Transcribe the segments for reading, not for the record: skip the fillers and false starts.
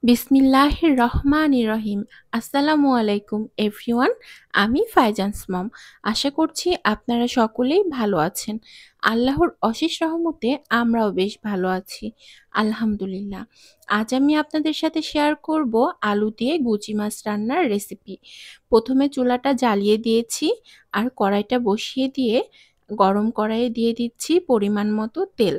বিসমিল্লাহির রহমানির রহিম। আসসালামু আলাইকুম এভরিওয়ান। আমি ফাইজান্স মম। আশা করছি আপনারা সকলেই ভালো আছেন। আল্লাহর অশেষ রহমতে আমরাও বেশ ভালো আছি। আলহামদুলিল্লাহ। আজ আমি আপনাদের সাথে শেয়ার করব আলু দিয়ে গুচি মাছ রান্নার রেসিপি। প্রথমে চুলাটা জ্বালিয়ে দিয়েছি আর কড়াইটা বসিয়ে দিয়ে গরম কড়াইয়ে দিয়ে দিচ্ছি পরিমাণ মতো তেল।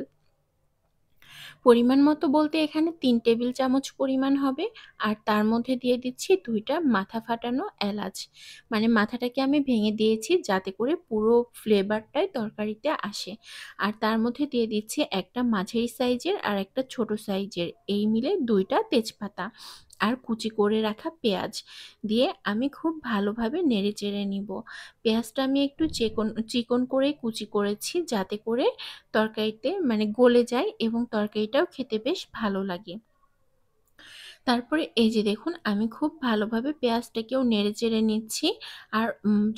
পরিমাণ মতো বলতে এখানে ৩ টেবিল চামচ পরিমাণ হবে। আর তার মধ্যে দিয়ে দিচ্ছি ২ টা মাথা ফাটানো এলাচ। মানে মাথাটাকে আমি ভেঙে দিয়েছি যাতে করে পুরো ফ্লেভারটাই তরকারিতে আসে। আর তার মধ্যে দিয়ে দিচ্ছি একটা মাঝারি সাইজের আর একটা ছোট সাইজের, এই মিলে ২ টা তেজপাতা আর কুচি করে রাখা পেঁয়াজ দিয়ে আমি খুব ভালোভাবে নেড়েচেড়ে নিব। পেঁয়াজটা আমি একটু চিকন করে কুচি করেছি যাতে করে তরকারিতে মানে গলে যায় এবং তরকারিটাও খেতে বেশ ভালো লাগে। তারপরে এই যে দেখুন আমি খুব ভালোভাবে পেঁয়াজটাকেও নেড়েচেড়ে নিচ্ছি। আর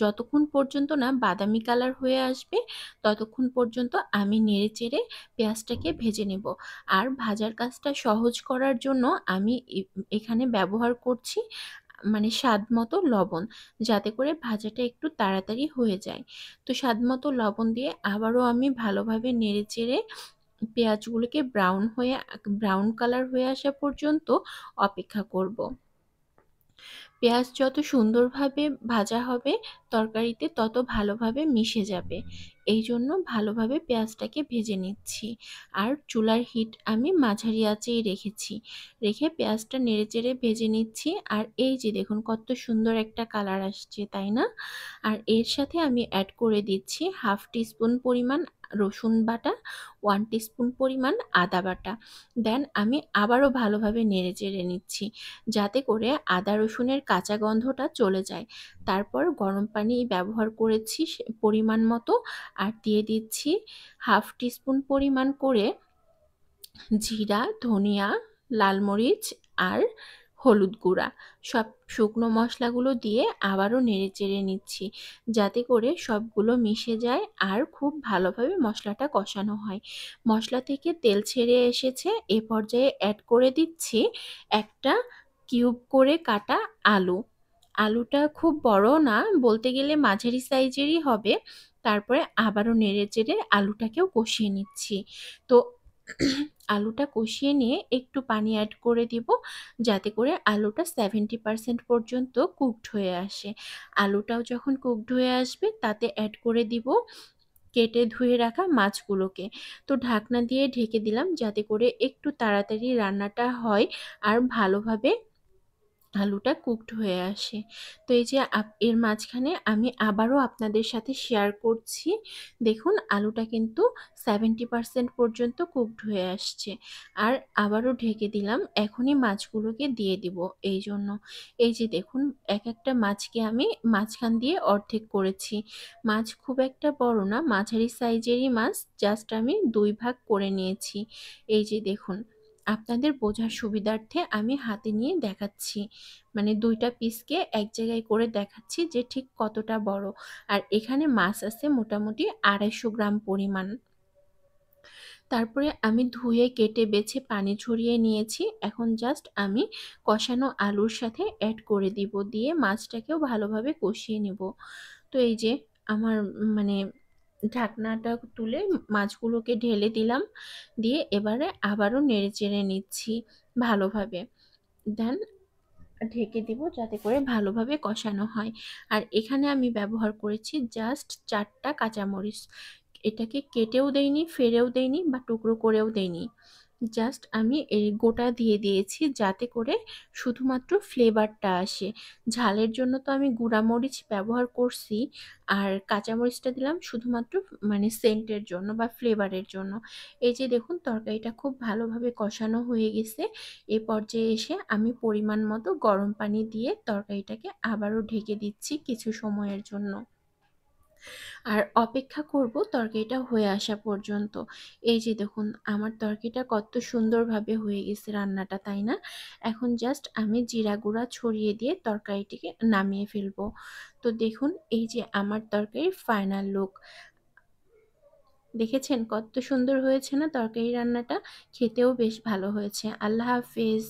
যতক্ষণ পর্যন্ত না বাদামি কালার হয়ে আসবে ততক্ষণ পর্যন্ত আমি নেড়েচেড়ে পেঁয়াজটাকে ভেজে নেব। আর ভাজার কাজটা সহজ করার জন্য আমি এখানে ব্যবহার করছি মানে স্বাদমতো লবণ, যাতে করে ভাজাটা একটু তাড়াতাড়ি হয়ে যায়। তো স্বাদমতো লবণ দিয়ে আবারও আমি ভালোভাবে নেড়েচেড়ে পেঁয়াজগুলোকে ব্রাউন কালার হয়ে আসা পর্যন্ত অপেক্ষা করব। পেঁয়াজ যত সুন্দরভাবে ভাজা হবে তরকারিতে তত ভালোভাবে মিশে যাবে। এই জন্য ভালোভাবে পেঁয়াজটাকে ভেজে নিচ্ছি। আর চুলার হিট আমি মাঝারি আঁচেই রেখেছি। রেখে পেঁয়াজটা নেড়েচেড়ে ভেজে নিচ্ছি। আর এই যে দেখুন কত সুন্দর একটা কালার আসছে, তাই না? আর এর সাথে আমি অ্যাড করে দিচ্ছি হাফ টিস্পুন পরিমাণ রসুন বাটা, 1 টিস্পুন পরিমাণ আদা বাটা। দেন আমি আবারও ভালোভাবে নেড়েচেড়ে নিচ্ছি যাতে করে আদা রসুনের কাঁচা গন্ধটা চলে যায়। তারপর গরম পানি ব্যবহার করেছি পরিমাণ মতো। আর দিয়ে দিচ্ছি হাফ টিস্পুন পরিমাণ করে জিরা, ধনিয়া, লাল মরিচ আর হলুদ গুঁড়া। সব শুকনো মশলাগুলো দিয়ে আবারও নেড়েচেড়ে নিচ্ছি যাতে করে সবগুলো মিশে যায় আর খুব ভালোভাবে মশলাটা কষানো হয়। মশলা থেকে তেল ছেড়ে এসেছে, এ পর্যায়ে অ্যাড করে দিচ্ছি একটা কিউব করে কাটা আলু। আলুটা খুব বড় না, বলতে গেলে মাঝারি সাইজেরই হবে। তারপরে আবারও নেড়েচেড়ে আলুটাকেও কষিয়ে নিচ্ছি। তো আলুটা কষিয়ে নিয়ে একটু পানি অ্যাড করে দিব যাতে করে আলুটা 70% পর্যন্ত কুকড হয়ে আসে। আলুটাও যখন কুকড হয়ে আসবে তাতে অ্যাড করে দিব কেটে ধুয়ে রাখা মাছগুলোকে। তো ঢাকনা দিয়ে ঢেকে দিলাম যাতে করে একটু তাড়াতাড়ি রান্নাটা হয় আর ভালোভাবে আলুটা কুকড হয়ে আসে। তো এই যে এর মাঝখানে আমি আবারও আপনাদের সাথে শেয়ার করছি। দেখুন আলুটা কিন্তু 70% পর্যন্ত কুকড হয়ে আসছে। আর আবারও ঢেকে দিলাম। এখনই মাছগুলোকে দিয়ে দিব এই জন্য। এই যে দেখুন একটা মাছকে আমি মাঝখান দিয়ে অর্ধেক করেছি। মাছ খুব একটা বড় না, মাঝারি সাইজেরই মাছ। জাস্ট আমি ২ ভাগ করে নিয়েছি। এই যে দেখুন আপনাদের বোঝার সুবিধার্থে আমি হাতে নিয়ে দেখাচ্ছি। মানে ২ টা পিসকে এক জায়গায় করে দেখাচ্ছি যে ঠিক কতটা বড়। আর এখানে মাছ আছে মোটামুটি ২৫০ গ্রাম পরিমাণ। তারপরে আমি ধুয়ে কেটে বেছে পানি ঝরিয়ে নিয়েছি। এখন জাস্ট আমি কষানো আলুর সাথে অ্যাড করে দিব। দিয়ে মাছটাকেও ভালোভাবে কষিয়ে নিব। তো এই যে আমার মানে ঢাকনাটা তুলে মাছগুলোকে ঢেলে দিলাম। দিয়ে এবারে আবারও নেড়েচেড়ে নিচ্ছি ভালোভাবে। দেন ঢেকে দিব যাতে করে ভালোভাবে কষানো হয়। আর এখানে আমি ব্যবহার করেছি জাস্ট ৪ টা কাঁচামরিচ। এটাকে কেটেও দেইনি, ফেলেও দেইনি বা টুকরো করেও দেইনি। জাস্ট আমি এই গোটা দিয়ে দিয়েছি যাতে করে শুধুমাত্র ফ্লেভারটা আসে। ঝালের জন্য তো আমি গুঁড়া মরিচ ব্যবহার করছি। আর কাঁচামরিচটা দিলাম শুধুমাত্র মানে সেন্টের জন্য বা ফ্লেভারের জন্য। এই যে দেখুন তরকারিটা খুব ভালোভাবে কষানো হয়ে গেছে। এ পর্যায়ে এসে আমি পরিমাণ মতো গরম পানি দিয়ে তরকারিটাকে আবারও ঢেকে দিচ্ছি কিছু সময়ের জন্য। আর অপেক্ষা করব তরকারিটা হয়ে আসা পর্যন্ত। এই যে দেখুন আমার তরকারিটা কত সুন্দরভাবে হয়ে গেছে রান্নাটা, তাই না? এখন জাস্ট আমি জিরা গুঁড়া ছড়িয়ে দিয়ে তরকারিটিকে নামিয়ে ফেলবো। তো দেখুন এই যে আমার তরকারির ফাইনাল লুক। দেখেছেন কত সুন্দর হয়েছে না তরকারি রান্নাটা? খেতেও বেশ ভালো হয়েছে। আল্লাহ হাফেজ।